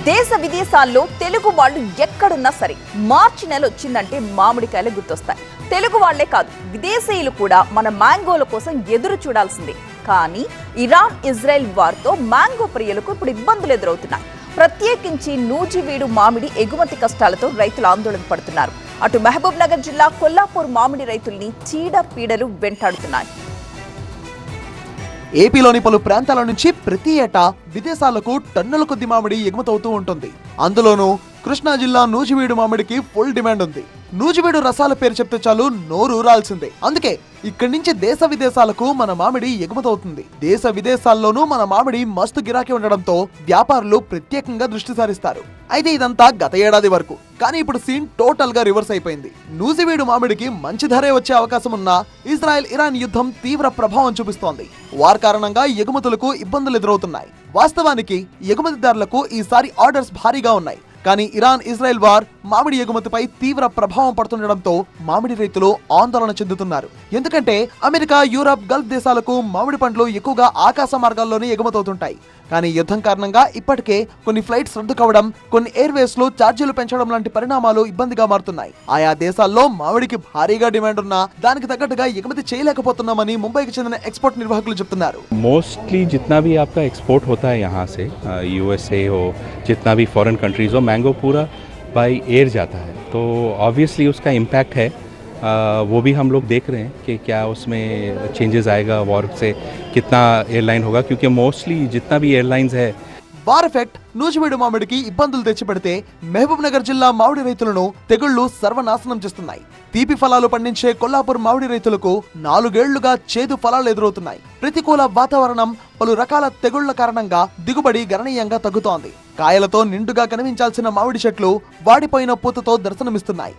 దేశ విదేశాల్లో తెలుగు వాళ్ళు ఎక్కడున్నా సరే మార్చి నెల వచ్చిందంటే మామిడికాయలు గుర్తొస్తాయి. తెలుగు వాళ్లే కాదు, విదేశీయులు కూడా మన మ్యాంగోల కోసం ఎదురు చూడాల్సిందే. కానీ ఇరాన్ ఇజ్రాయెల్ వార్తో మ్యాంగో ప్రియులకు ఇప్పుడు ఇబ్బందులు ఎదురవుతున్నాయి. ప్రత్యేకించి నూజివీడు మామిడి ఎగుమతి కష్టాలతో రైతులు ఆందోళన పడుతున్నారు. అటు మహబూబ్ నగర్ జిల్లా కొల్లాపూర్ మామిడి రైతుల్ని చీడ పీడలు వెంటాడుతున్నాయి. ఏపీలోని పలు ప్రాంతాల నుంచి ప్రతి ఏటా విదేశాలకు టన్నుల కొద్ది మామిడి ఎగుమతవుతూ ఉంటుంది. అందులోనూ కృష్ణా జిల్లా నూజివీడు మామిడికి ఫుల్ డిమాండ్ ఉంది. నూజివీడు రసాల పేరు చెప్తే చాలు నోరు ఊరాల్సిందే. అందుకే ఇక్కడి నుంచి దేశ విదేశాలకు మన మామిడి ఎగుమతవుతుంది. దేశ విదేశాల్లోనూ మన మామిడి మస్తు గిరాకీ ఉండడంతో వ్యాపారులు ప్రత్యేకంగా దృష్టి సారిస్తారు. అయితే ఇదంతా గత ఏడాది వరకు. కానీ ఇప్పుడు సీన్ టోటల్ గా రివర్స్ అయిపోయింది. నూజివీడు మామిడికి మంచి ధరే వచ్చే అవకాశం ఉన్నా ఇజ్రాయెల్ ఇరాన్ యుద్ధం తీవ్ర ప్రభావం చూపిస్తోంది. వార్ కారణంగా ఎగుమతులకు ఇబ్బందులు ఎదురవుతున్నాయి. వాస్తవానికి ఎగుమతిదారులకు ఈసారి ఆర్డర్స్ భారీగా ఉన్నాయి. కానీ ఇరాన్ ఇజ్రాయెల్ వార్ మామిడి ఎగుమతిపై తీవ్ర ప్రభావం పడుతుండడంతో మామిడి రైతులు ఆందోళన చెందుతున్నారు. ఎందుకంటే అమెరికా, యూరప్, గల్ఫ్ దేశాలకు మామిడి పండ్లు ఎక్కువగా ఆకాశ మార్గాల్లోనే ఎగుమతవుతుంటాయి. కానీ యుద్ధం కారణంగా ఇప్పటికే కొన్ని ఫ్లైట్స్ రద్దు కావడం, కొన్ని ఎయిర్వేస్ లో ఛార్జీలు పెంచడం లాంటి పరిణామాలు ఇబ్బందిగా మారుతున్నాయి. ఆయా దేశాల్లో మామిడికి భారీగా డిమాండ్ ఉన్నా దానికి తగ్గట్టుగా ఎగుమతి చేయలేకపోతున్నామని ముంబైకి చెందిన ఎక్స్పోర్ట్ నిర్వాహకులు చెప్తున్నారు. मोस्टली जितना भी आपका एक्सपोर्ट होता है यहाँ से, यूएसए हो, जितना भी फॉरेन कंट्रीज हो, मैंगो पूरा बाय एयर जाता है. तो ऑब्वियसली उसका इम्पैक्ट है. वो भी हम लोग देख रहे हैं कि क्या उसमें चेंजेस आएगा, वॉर से कितना एयरलाइन होगा, क्योंकि मोस्टली जितना भी एयरलाइंस है. వార్ ఎఫెక్ట్ నూజివీడు మామిడికి ఇబ్బందులు తెచ్చిపెడితే మహబూబ్ నగర్ జిల్లా మామిడి రైతులను తెగుళ్లు సర్వనాశనం చేస్తున్నాయి. తీపి ఫలాలు పండించే కొల్లాపూర్ మామిడి రైతులకు 4 ఏళ్లుగా చేదు ఫలాలు ఎదురవుతున్నాయి. ప్రతికూల వాతావరణం, పలు రకాల తెగుళ్ల కారణంగా దిగుబడి గణనీయంగా తగ్గుతోంది. కాయలతో నిండుగా కనిపించాల్సిన మామిడి చెట్లు వాడిపోయిన పూతతో దర్శనమిస్తున్నాయి.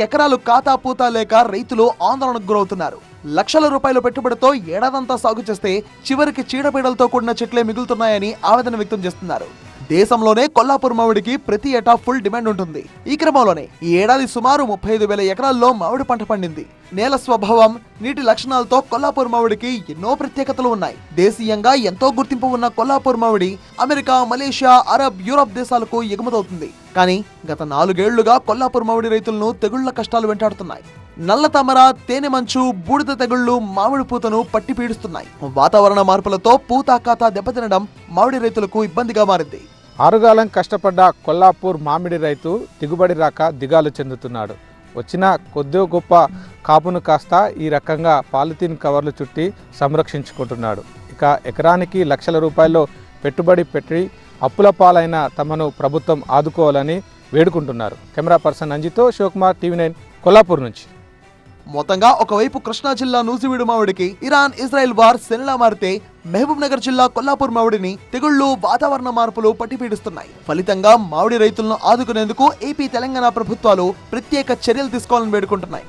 ఎకరాలు కాతా పూత లేక రైతులు ఆందోళనకు గురవుతున్నారు. లక్షల రూపాయల పెట్టుబడితో ఏడాదంతా సాగు చేస్తే చివరికి చీడపీడలతో కూడిన చెట్లే మిగులుతున్నాయని ఆవేదన వ్యక్తం చేస్తున్నారు. దేశంలోనే కొల్లాపూర్ మామిడికి ప్రతి ఏటా ఫుల్ డిమాండ్ ఉంటుంది. ఈ క్రమంలోనే ఈ ఏడాది సుమారు 35,000 ఎకరాల్లో మామిడి పంట పండింది. నేల స్వభావం, నీటి లక్షణాలతో కొల్లాపూర్ మామిడికి ఎన్నో ప్రత్యేకతలు ఉన్నాయి. దేశీయంగా ఎంతో గుర్తింపు ఉన్న కొల్లాపూర్ మామిడి అమెరికా, మలేషియా, అరబ్, యూరప్ దేశాలకు ఎగుమతవుతుంది. కానీ గత 4 ఏళ్లుగా కొల్లాపూర్ మామిడి రైతులను తెగుళ్ల కష్టాలు వెంటాడుతున్నాయి. నల్ల తామర, తేనె మంచు, బూడిద తెగుళ్లు మామిడి పూతను పట్టి పీడిస్తున్నాయి. వాతావరణ మార్పులతో పూత కాత దెబ్బతినడం మామిడి రైతులకు ఇబ్బందిగా మారింది. ఆరుగాలం కష్టపడ్డ కొల్లాపూర్ మామిడి రైతు దిగుబడి రాక దిగాలు చెందుతున్నాడు. వచ్చిన కొద్ది గొప్ప కాపును కాస్త ఈ రకంగా పాలిథీన్ కవర్లు చుట్టి సంరక్షించుకుంటున్నాడు. ఇక ఎకరానికి లక్షల రూపాయలు పెట్టుబడి పెట్టి అప్పుల పాలైన తమను ప్రభుత్వం ఆదుకోవాలని వేడుకుంటున్నారు. కెమెరా పర్సన్ అంజితో శివకుమార్, టీవీ9 కొల్లాపూర్ నుంచి. మొత్తంగా ఒకవైపు కృష్ణా జిల్లా నూజివీడు మామిడికి ఇరాన్ ఇజ్రాయెల్ వార్ శనిలా మారితే మహబూబ్ నగర్ జిల్లా కొల్లాపూర్ మామిడిని తెగుళ్లు, వాతావరణ మార్పులు పట్టిపీడిస్తున్నాయి. ఫలితంగా మామిడి రైతులను ఆదుకునేందుకు ఏపీ, తెలంగాణ ప్రభుత్వాలు ప్రత్యేక చర్యలు తీసుకోవాలని వేడుకుంటున్నాయి.